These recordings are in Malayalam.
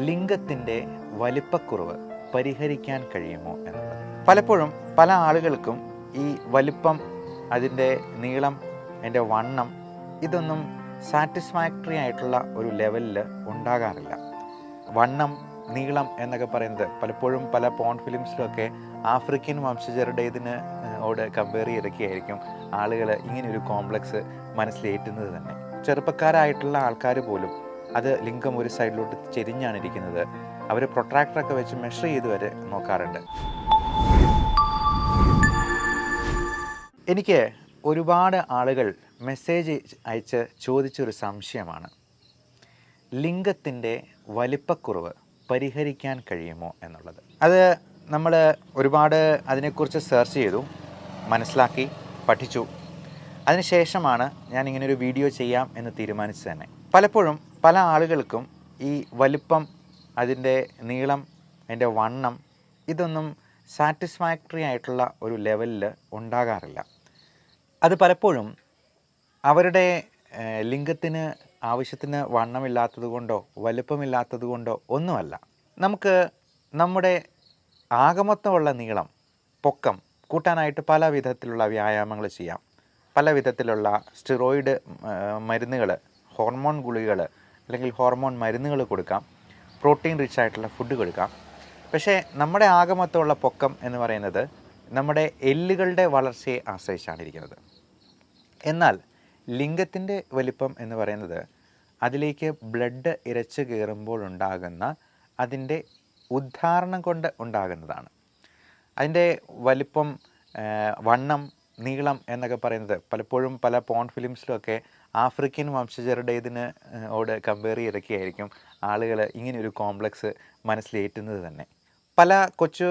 ലിംഗത്തിൻ്റെ വലിപ്പക്കുറവ് പരിഹരിക്കാൻ കഴിയുമോ എന്നുള്ളത്. പലപ്പോഴും പല ആളുകൾക്കും ഈ വലിപ്പം, അതിൻ്റെ നീളം, അതിൻ്റെ വണ്ണം ഇതൊന്നും സാറ്റിസ്ഫാക്ടറി ആയിട്ടുള്ള ഒരു ലെവലിൽ ഉണ്ടാകാറില്ല. വണ്ണം, നീളം എന്നൊക്കെ പറയുന്നത് പലപ്പോഴും പല പോൺ ഫിലിംസിലൊക്കെ ആഫ്രിക്കൻ വംശജരുടേതിന് കമ്പയർ ചെയ്തൊക്കെയായിരിക്കും ആളുകൾ ഇങ്ങനെയൊരു കോംപ്ലക്സ് മനസ്സിലേറ്റുന്നത് തന്നെ. ചെറുപ്പക്കാരായിട്ടുള്ള ആൾക്കാർ പോലും അത് ലിംഗം ഒരു സൈഡിലോട്ട് ചെരിഞ്ഞാണ് ഇരിക്കുന്നത്. അവർ പ്രൊട്രാക്ടറൊക്കെ വെച്ച് മെഷർ ചെയ്ത് വരെ നോക്കാറുണ്ട്. എനിക്ക് ഒരുപാട് ആളുകൾ മെസ്സേജ് അയച്ച് ചോദിച്ചൊരു സംശയമാണ്, ലിംഗത്തിൻ്റെ വലിപ്പക്കുറവ് പരിഹരിക്കാൻ കഴിയുമോ എന്നുള്ളത്. അത് നമ്മൾ ഒരുപാട് അതിനെക്കുറിച്ച് സെർച്ച് ചെയ്തു, മനസ്സിലാക്കി, പഠിച്ചു. അതിനുശേഷമാണ് ഞാൻ ഇങ്ങനൊരു വീഡിയോ ചെയ്യാം എന്ന് തീരുമാനിച്ചത് തന്നെ. പലപ്പോഴും പല ആളുകൾക്കും ഈ വലിപ്പം, അതിൻ്റെ നീളം, അതിൻ്റെ വണ്ണം ഇതൊന്നും സാറ്റിസ്ഫാക്ടറി ആയിട്ടുള്ള ഒരു ലെവലിൽ ഉണ്ടാകാറില്ല. അത് പലപ്പോഴും അവരുടെ ലിംഗത്തിന് ആവശ്യത്തിന് വണ്ണമില്ലാത്തത് കൊണ്ടോ വലുപ്പമില്ലാത്തത് കൊണ്ടോ ഒന്നുമല്ല. നമുക്ക് നമ്മുടെ ആകമൊത്തമുള്ള നീളം, പൊക്കം കൂട്ടാനായിട്ട് പല വിധത്തിലുള്ള വ്യായാമങ്ങൾ ചെയ്യാം. പല വിധത്തിലുള്ള സ്റ്റിറോയിഡ് മരുന്നുകൾ, ഹോർമോൺ ഗുളികകൾ അല്ലെങ്കിൽ ഹോർമോൺ മരുന്നുകൾ കൊടുക്കാം. പ്രോട്ടീൻ റിച്ച് ആയിട്ടുള്ള ഫുഡ് കൊടുക്കാം. പക്ഷേ നമ്മുടെ ആകമൊത്തമുള്ള പൊക്കം എന്ന് പറയുന്നത് നമ്മുടെ എല്ലുകളുടെ വളർച്ചയെ ആശ്രയിച്ചാണ് ഇരിക്കുന്നത്. എന്നാൽ ലിംഗത്തിൻ്റെ വലിപ്പം എന്ന് പറയുന്നത് അതിലേക്ക് ബ്ലഡ് ഇരച്ച് കയറുമ്പോൾ ഉണ്ടാകുന്ന അതിൻ്റെ ഉദ്ധാരണം കൊണ്ട് ഉണ്ടാകുന്നതാണ്. അതിൻ്റെ വലിപ്പം, വണ്ണം, നീളം എന്നൊക്കെ പറയുന്നത് പലപ്പോഴും പല പോൺ ഫിലിംസിലൊക്കെ ആഫ്രിക്കൻ വംശജരുടേതിന് കമ്പയർ ചെയ്തൊക്കെയായിരിക്കും ആളുകൾ ഇങ്ങനെയൊരു കോംപ്ലക്സ് മനസ്സിലേറ്റുന്നത് തന്നെ. പല കൊച്ചു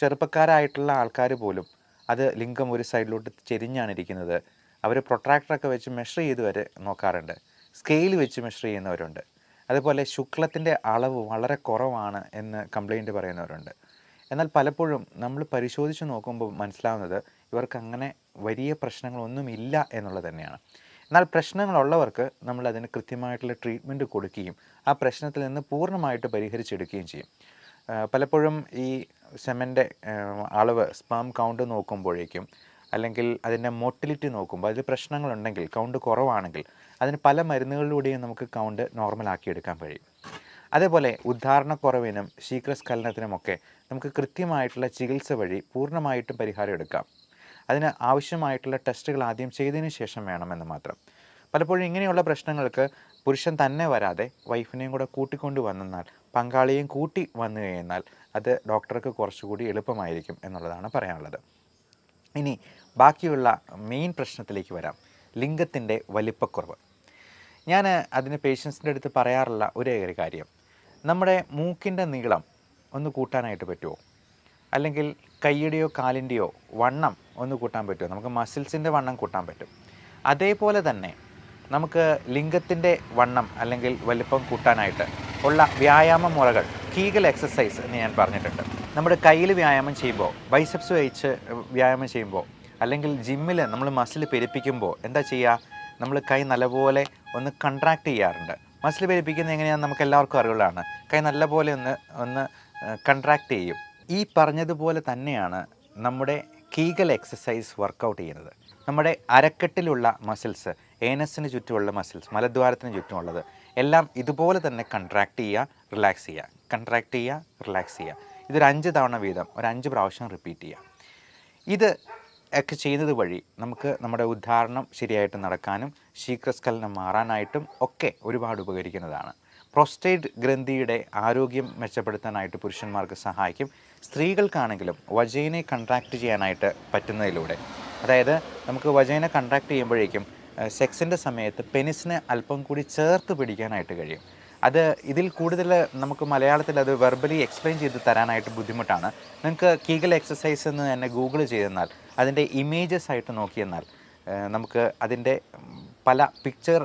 ചെറുപ്പക്കാരായിട്ടുള്ള ആൾക്കാർ പോലും അത് ലിംഗം ഒരു സൈഡിലോട്ട് ചെരിഞ്ഞാണ് ഇരിക്കുന്നത്. അവർ പ്രൊട്രാക്ടറൊക്കെ വെച്ച് മെഷർ ചെയ്ത് വരെ നോക്കാറുണ്ട്. സ്കെയിൽ വെച്ച് മെഷർ ചെയ്യുന്നവരുണ്ട്. അതുപോലെ ശുക്ലത്തിൻ്റെ അളവ് വളരെ കുറവാണ് എന്ന് കംപ്ലൈൻറ്റ് പറയുന്നവരുണ്ട്. എന്നാൽ പലപ്പോഴും നമ്മൾ പരിശോധിച്ച് നോക്കുമ്പോൾ മനസ്സിലാവുന്നത് ഇവർക്ക് അങ്ങനെ വലിയ പ്രശ്നങ്ങളൊന്നുമില്ല എന്നുള്ളത് തന്നെയാണ്. എന്നാൽ പ്രശ്നങ്ങളുള്ളവർക്ക് നമ്മൾ അതിന് കൃത്യമായിട്ടുള്ള ട്രീറ്റ്മെൻറ്റ് കൊടുക്കുകയും ആ പ്രശ്നത്തിൽ നിന്ന് പൂർണ്ണമായിട്ട് പരിഹരിച്ചെടുക്കുകയും ചെയ്യും. പലപ്പോഴും ഈ സെമൻ്റെ അളവ്, സ്പേം കൗണ്ട് നോക്കുമ്പോഴേക്കും അല്ലെങ്കിൽ അതിൻ്റെ മോട്ടിലിറ്റി നോക്കുമ്പോൾ അതിൽ പ്രശ്നങ്ങളുണ്ടെങ്കിൽ, കൗണ്ട് കുറവാണെങ്കിൽ അതിന് പല മരുന്നുകളിലൂടെയും നമുക്ക് കൗണ്ട് നോർമലാക്കി എടുക്കാൻ കഴിയും. അതേപോലെ ഉദ്ധാരണക്കുറവിനും ശീഘ്രസ്ഖലനത്തിനുമൊക്കെ നമുക്ക് കൃത്യമായിട്ടുള്ള ചികിത്സ വഴി പൂർണ്ണമായിട്ടും പരിഹാരം എടുക്കാം. അതിന് ആവശ്യമായിട്ടുള്ള ടെസ്റ്റുകൾ ആദ്യം ചെയ്തതിന് ശേഷം വേണമെന്ന് മാത്രം. പലപ്പോഴും ഇങ്ങനെയുള്ള പ്രശ്നങ്ങൾക്ക് പുരുഷൻ തന്നെ വരാതെ വൈഫിനെയും കൂടെ കൂട്ടിക്കൊണ്ട് വന്നാൽ, പങ്കാളിയെയും കൂട്ടി വന്നു കഴിഞ്ഞാൽ അത് ഡോക്ടർക്ക് കുറച്ചുകൂടി എളുപ്പമായിരിക്കും എന്നുള്ളതാണ് പറയാനുള്ളത്. ഇനി ബാക്കിയുള്ള മെയിൻ പ്രശ്നത്തിലേക്ക് വരാം, ലിംഗത്തിൻ്റെ വലിപ്പക്കുറവ്. ഞാൻ അതിന് പേഷ്യൻസിൻ്റെ അടുത്ത് പറയാറുള്ള ഒരേ ഒരു കാര്യം, നമ്മുടെ മൂക്കിൻ്റെ നീളം ഒന്ന് കൂട്ടാനായിട്ട് പറ്റുമോ? അല്ലെങ്കിൽ കൈയുടെയോ കാലിൻ്റെയോ വണ്ണം ഒന്ന് കൂട്ടാൻ പറ്റുമോ? നമുക്ക് മസിൽസിൻ്റെ വണ്ണം കൂട്ടാൻ പറ്റും. അതേപോലെ തന്നെ നമുക്ക് ലിംഗത്തിൻ്റെ വണ്ണം അല്ലെങ്കിൽ വലിപ്പം കൂട്ടാനായിട്ട് ഉള്ള വ്യായാമ മുറകൾ, കീഗൽ എക്സസൈസ് എന്ന് ഞാൻ പറഞ്ഞിട്ടുണ്ട്. നമ്മുടെ കയ്യിൽ വ്യായാമം ചെയ്യുമ്പോൾ, ബൈസെപ്സ് വെച്ച് വ്യായാമം ചെയ്യുമ്പോൾ, അല്ലെങ്കിൽ ജിമ്മിൽ നമ്മൾ മസിൽ പെരുപ്പിക്കുമ്പോൾ എന്താ ചെയ്യുക? നമ്മൾ കൈ നല്ലപോലെ ഒന്ന് കൺട്രാക്ട് ചെയ്യാറുണ്ട്. മസിൽ പെരുപ്പിക്കുന്നത് എങ്ങനെയാണെന്ന് നമുക്ക് എല്ലാവർക്കും അറിവുള്ളതാണ്. കൈ നല്ലപോലെ ഒന്ന് കൺട്രാക്ട് ചെയ്യും. ഈ പറഞ്ഞതുപോലെ തന്നെയാണ് നമ്മുടെ കീഗൽ എക്സസൈസ് വർക്കൗട്ട് ചെയ്യുന്നത്. നമ്മുടെ അരക്കെട്ടിലുള്ള മസിൽസ്, ഏനസിന് ചുറ്റുമുള്ള മസിൽസ്, മലദ്വാരത്തിന് ചുറ്റുമുള്ളത് എല്ലാം ഇതുപോലെ തന്നെ കൺട്രാക്ട് ചെയ്യുക, റിലാക്സ് ചെയ്യുക, കൺട്രാക്ട് ചെയ്യുക, റിലാക്സ് ചെയ്യുക. ഇതൊരു 5 തവണ വീതം ഒരു 5 പ്രാവശ്യം റിപ്പീറ്റ് ചെയ്യുക. ഇത് ഒക്കെ ചെയ്യുന്നത് വഴി നമുക്ക് നമ്മുടെ ഉദ്ധാരണം ശരിയായിട്ട് നടക്കാനും ശീഘ്രസ്ഖലനം മാറാനായിട്ടും ഒക്കെ ഒരുപാട് ഉപകരിക്കുന്നതാണ്. പ്രോസ്റ്റേറ്റ് ഗ്രന്ഥിയുടെ ആരോഗ്യം മെച്ചപ്പെടുത്താനായിട്ട് പുരുഷന്മാർക്ക് സഹായിക്കും. സ്ത്രീകൾക്കാണെങ്കിലും വജൈനെ കൺട്രാക്ട് ചെയ്യാനായിട്ട് പറ്റുന്നതിലൂടെ, അതായത് നമുക്ക് വജൈനെ കൺട്രാക്ട് ചെയ്യുമ്പോഴേക്കും സെക്സിൻ്റെ സമയത്ത് പെനിസിനെ അല്പം കൂടി ചേർത്ത് പിടിക്കാനായിട്ട് കഴിയും. അത് ഇതിൽ കൂടുതൽ നമുക്ക് മലയാളത്തിൽ അത് വെർബലി എക്സ്പ്ലെയിൻ ചെയ്ത് തരാനായിട്ട് ബുദ്ധിമുട്ടാണ്. നിങ്ങൾക്ക് കീഗൽ എക്സസൈസ് എന്ന് തന്നെ ഗൂഗിൾ ചെയ്തെന്നാൽ അതിൻ്റെ ഇമേജസ് ആയിട്ട് നോക്കിയെന്നാൽ നമുക്ക് അതിൻ്റെ പല പിക്ചർ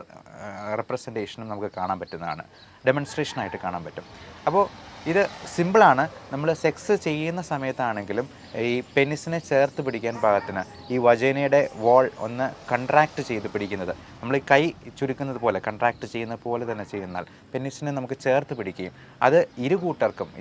റെപ്രസെൻറ്റേഷനും നമുക്ക് കാണാൻ പറ്റുന്നതാണ്, ഡെമോൺസ്ട്രേഷനായിട്ട് കാണാൻ പറ്റും. അപ്പോൾ ഇത് സിമ്പിളാണ്. നമ്മൾ സെക്സ് ചെയ്യുന്ന സമയത്താണെങ്കിലും ഈ പെനിസിനെ ചേർത്ത് പിടിക്കാൻ പാകത്തിന് ഈ വജൈനയുടെ വാൾ ഒന്ന് കൺട്രാക്ട് ചെയ്ത് പിടിക്കുന്നത് നമ്മൾ ഈ കൈ ചുരുക്കുന്നത് പോലെ കൺട്രാക്ട് ചെയ്യുന്നത് പോലെ തന്നെ ചെയ്യുന്നാൽ പെനിസിനെ നമുക്ക് ചേർത്ത് പിടിക്കുകയും അത്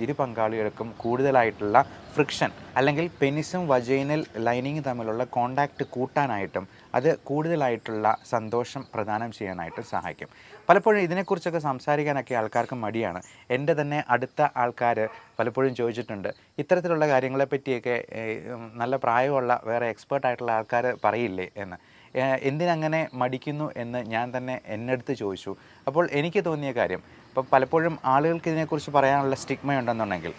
ഇരു പങ്കാളികൾക്കും കൂടുതലായിട്ടുള്ള ഫ്രിക്ഷൻ അല്ലെങ്കിൽ പെനിസും വജൈനൽ ലൈനിങ് തമ്മിലുള്ള കോണ്ടാക്റ്റ് കൂട്ടാനായിട്ടും അത് കൂടുതലായിട്ടുള്ള സന്തോഷം പ്രദാനം ചെയ്യാനായിട്ടും സഹായിക്കും. പലപ്പോഴും ഇതിനെക്കുറിച്ചൊക്കെ സംസാരിക്കാനൊക്കെ ആൾക്കാർക്ക് മടിയാണ്. എൻ്റെ തന്നെ അടുത്ത ആൾക്കാർ പലപ്പോഴും ചോദിച്ചിട്ടുണ്ട്, ഇത്തരത്തിലുള്ള കാര്യങ്ങളെപ്പറ്റിയൊക്കെ നല്ല പ്രായമുള്ള വേറെ എക്സ്പേർട്ടായിട്ടുള്ള ആൾക്കാർ പറയില്ലേ എന്ന്. എന്തിനങ്ങനെ മടിക്കുന്നു എന്ന് ഞാൻ തന്നെ എന്നടുത്ത് ചോദിച്ചു. അപ്പോൾ എനിക്ക് തോന്നിയ കാര്യം, ഇപ്പോൾ പലപ്പോഴും ആളുകൾക്ക് ഇതിനെക്കുറിച്ച് പറയാനുള്ള സ്റ്റിഗ്മയുണ്ടെന്നുണ്ടെങ്കിൽ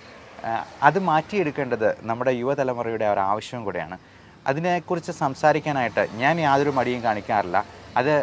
അത് മാറ്റിയെടുക്കേണ്ടത് നമ്മുടെ യുവതലമുറയുടെ ഒരു ആവശ്യം കൂടെയാണ്. അതിനെക്കുറിച്ച് സംസാരിക്കാനായിട്ട് ഞാൻ യാതൊരു മടിയും കാണിക്കാറില്ല. അത്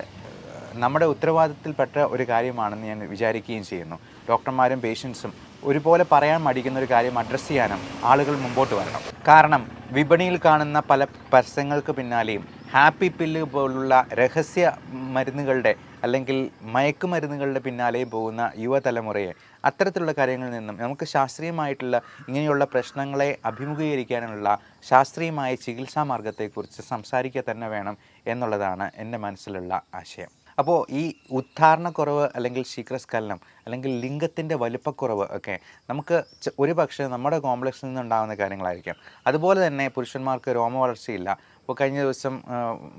നമ്മുടെ ഉത്തരവാദിത്തത്തിൽപ്പെട്ട ഒരു കാര്യമാണെന്ന് ഞാൻ വിചാരിക്കുകയും ചെയ്യുന്നു. ഡോക്ടർമാരും പേഷ്യൻസും ഒരുപോലെ പറയാൻ മടിക്കുന്ന ഒരു കാര്യം അഡ്രസ്സ് ചെയ്യാനും ആളുകൾ മുമ്പോട്ട് വരണം. കാരണം വിപണിയിൽ കാണുന്ന പല പരസ്യങ്ങൾക്ക് പിന്നാലെയും ഹാപ്പി പില്ല് പോലുള്ള രഹസ്യ മരുന്നുകളുടെ അല്ലെങ്കിൽ മയക്കുമരുന്നുകളുടെ പിന്നാലെയും പോകുന്ന യുവതലമുറയെ അത്തരത്തിലുള്ള കാര്യങ്ങളിൽ നിന്നും നമുക്ക് ശാസ്ത്രീയമായിട്ടുള്ള ഇങ്ങനെയുള്ള പ്രശ്നങ്ങളെ അഭിമുഖീകരിക്കാനുള്ള ശാസ്ത്രീയമായ ചികിത്സാ മാർഗത്തെക്കുറിച്ച് സംസാരിക്കുക തന്നെ വേണം എന്നുള്ളതാണ് എൻ്റെ മനസ്സിലുള്ള ആശയം. അപ്പോൾ ഈ ഉദ്ധാരണക്കുറവ് അല്ലെങ്കിൽ ശീഘ്രസ്ഖലനം അല്ലെങ്കിൽ ലിംഗത്തിൻ്റെ വലിപ്പക്കുറവ് ഒക്കെ നമുക്ക് ഒരു പക്ഷേ നമ്മുടെ കോംപ്ലക്സിൽ നിന്നുണ്ടാകുന്ന കാര്യങ്ങളായിരിക്കാം. അതുപോലെ തന്നെ പുരുഷന്മാർക്ക് രോമവളർച്ചയില്ല. ഇപ്പോൾ കഴിഞ്ഞ ദിവസം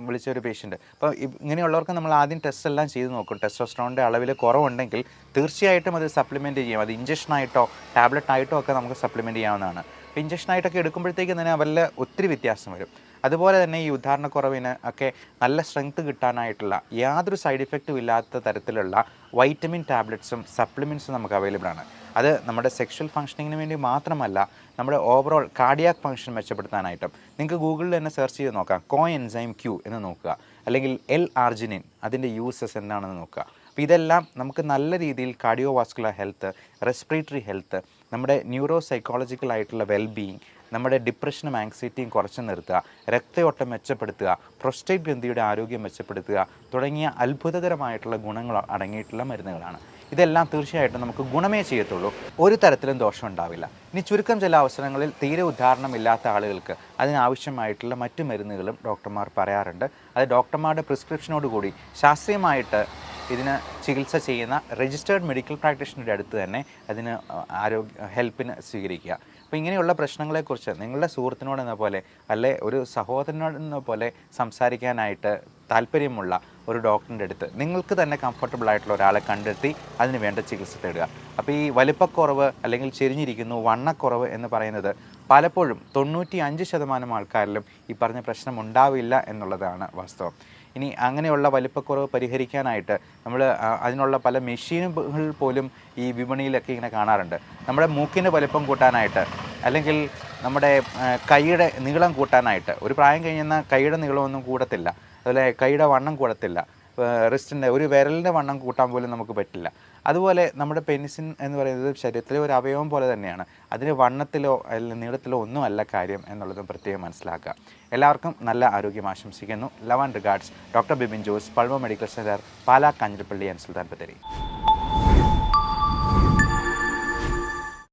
വിളിച്ചൊരു പേഷ്യൻ്റ്, അപ്പോൾ ഇങ്ങനെയുള്ളവർക്ക് നമ്മൾ ആദ്യം ടെസ്റ്റ് എല്ലാം ചെയ്ത് നോക്കും. ടെസ്റ്റോസ്റ്ററോണിൻ്റെ അളവിൽ കുറവുണ്ടെങ്കിൽ തീർച്ചയായിട്ടും അത് സപ്ലിമെൻറ്റ് ചെയ്യാം. അത് ഇഞ്ചക്ഷനായിട്ടോ ടാബ്ലറ്റായിട്ടോ ഒക്കെ നമുക്ക് സപ്ലിമെൻറ്റ് ചെയ്യാവുന്നതാണ്. അപ്പോൾ ഇഞ്ചക്ഷനായിട്ടൊക്കെ എടുക്കുമ്പോഴത്തേക്കും തന്നെ അവരിൽ ഒത്തിരി വ്യത്യാസം വരും. അതുപോലെ തന്നെ ഈ ഉദാഹരണക്കുറവിന് ഒക്കെ നല്ല സ്ട്രെങ്ത് കിട്ടാനായിട്ടുള്ള യാതൊരു സൈഡ് ഇഫക്റ്റും ഇല്ലാത്ത തരത്തിലുള്ള വൈറ്റമിൻ ടാബ്ലറ്റ്സും സപ്ലിമെൻറ്റ്സും നമുക്ക് അവൈലബിൾ ആണ്. അത് നമ്മുടെ സെക്ഷൽ ഫങ്ഷനിങ്ങിന് വേണ്ടി മാത്രമല്ല, നമ്മുടെ ഓവറോൾ കാർഡിയാക് ഫങ്ഷൻ മെച്ചപ്പെടുത്താനായിട്ടും. നിങ്ങൾക്ക് ഗൂഗിളിൽ തന്നെ സെർച്ച് ചെയ്ത് നോക്കാം, കോ എൻസൈം ക്യൂ എന്ന് നോക്കുക, അല്ലെങ്കിൽ L-ആർജിനിൻ അതിൻ്റെ യൂസസ് എന്താണെന്ന് നോക്കുക. അപ്പോൾ ഇതെല്ലാം നമുക്ക് നല്ല രീതിയിൽ cardio vascular health, respiratory health, നമ്മുടെ ന്യൂറോ സൈക്കോളജിക്കൽ ആയിട്ടുള്ള വെൽബീയിങ്, നമ്മുടെ ഡിപ്രഷനും ആങ്സൈറ്റിയും കുറച്ച് നിർത്തുക, രക്തയോട്ടം മെച്ചപ്പെടുത്തുക, പ്രോസ്റ്റേറ്റ് ഗ്രന്ഥിയുടെ ആരോഗ്യം മെച്ചപ്പെടുത്തുക തുടങ്ങിയ അത്ഭുതകരമായിട്ടുള്ള ഗുണങ്ങൾ അടങ്ങിയിട്ടുള്ള മരുന്നുകളാണ്. ഇതെല്ലാം തീർച്ചയായിട്ടും നമുക്ക് ഗുണമേ ചെയ്യത്തുള്ളൂ, ഒരു തരത്തിലും ദോഷം ഉണ്ടാവില്ല. ഇനി ചുരുക്കം ചില അവസരങ്ങളിൽ തീരെ ഉദാഹരണമില്ലാത്ത ആളുകൾക്ക് അതിനാവശ്യമായിട്ടുള്ള മറ്റു മരുന്നുകളും ഡോക്ടർമാർ പറയാറുണ്ട്. അത് ഡോക്ടർമാരുടെ പ്രിസ്ക്രിപ്ഷനോടുകൂടി ശാസ്ത്രീയമായിട്ട് ഇതിന് ചികിത്സ ചെയ്യുന്ന രജിസ്റ്റേർഡ് മെഡിക്കൽ പ്രാക്ടീഷണറുടെ അടുത്ത് തന്നെ അതിന് ഹെൽപ്പിന് സ്വീകരിക്കുക. അപ്പോൾ ഇങ്ങനെയുള്ള പ്രശ്നങ്ങളെക്കുറിച്ച് നിങ്ങളുടെ സുഹൃത്തിനോടെന്ന പോലെ അല്ലെ ഒരു സഹോദരനോടെന്ന പോലെ സംസാരിക്കാനായിട്ട് താല്പര്യമുള്ള ഒരു ഡോക്ടറിൻ്റെ അടുത്ത് നിങ്ങൾക്ക് തന്നെ കംഫർട്ടബിൾ ആയിട്ടുള്ള ഒരാളെ കണ്ടെത്തി അതിന് വേണ്ട ചികിത്സ തേടുക. അപ്പോൾ ഈ വലിപ്പക്കുറവ് അല്ലെങ്കിൽ ചെരിഞ്ഞിരിക്കുന്നു, വണ്ണക്കുറവ് എന്ന് പറയുന്നത് പലപ്പോഴും 95% ആൾക്കാരിലും ഈ പറഞ്ഞ പ്രശ്നം ഉണ്ടാവില്ല എന്നുള്ളതാണ് വാസ്തവം. ഇനി അങ്ങനെയുള്ള വലിപ്പക്കുറവ് പരിഹരിക്കാനായിട്ട് നമ്മൾ അതിനുള്ള പല മെഷീനുകൾ പോലും ഈ വിപണിയിലൊക്കെ ഇങ്ങനെ കാണാറുണ്ട്. നമ്മുടെ മൂക്കിന് വലിപ്പം കൂട്ടാനായിട്ട് അല്ലെങ്കിൽ നമ്മുടെ കൈയുടെ നീളം കൂട്ടാനായിട്ട്. ഒരു പ്രായം കഴിഞ്ഞാൽ കൈയുടെ നീളമൊന്നും കൂടത്തില്ല, അതുപോലെ കൈയുടെ വണ്ണം കൂടത്തില്ല, റിസ്റ്റിൻ്റെ ഒരു വിരലിൻ്റെ വണ്ണം കൂട്ടാൻ പോലും നമുക്ക് പറ്റില്ല. അതുപോലെ നമ്മുടെ പെനിസിൻ എന്ന് പറയുന്നത് ശരീരത്തിലെ ഒരു അവയവം പോലെ തന്നെയാണ്. അതിന് വണ്ണത്തിലോ അല്ലെങ്കിൽ നീളത്തിലോ ഒന്നും അല്ല കാര്യം എന്നുള്ളതും പ്രത്യേകം മനസ്സിലാക്കുക. എല്ലാവർക്കും നല്ല ആരോഗ്യം ആശംസിക്കുന്നു. Love and regards, doctor Bibin Jose, Pulma medical centre, Pala, Kanjirappally and Sultan Bathery.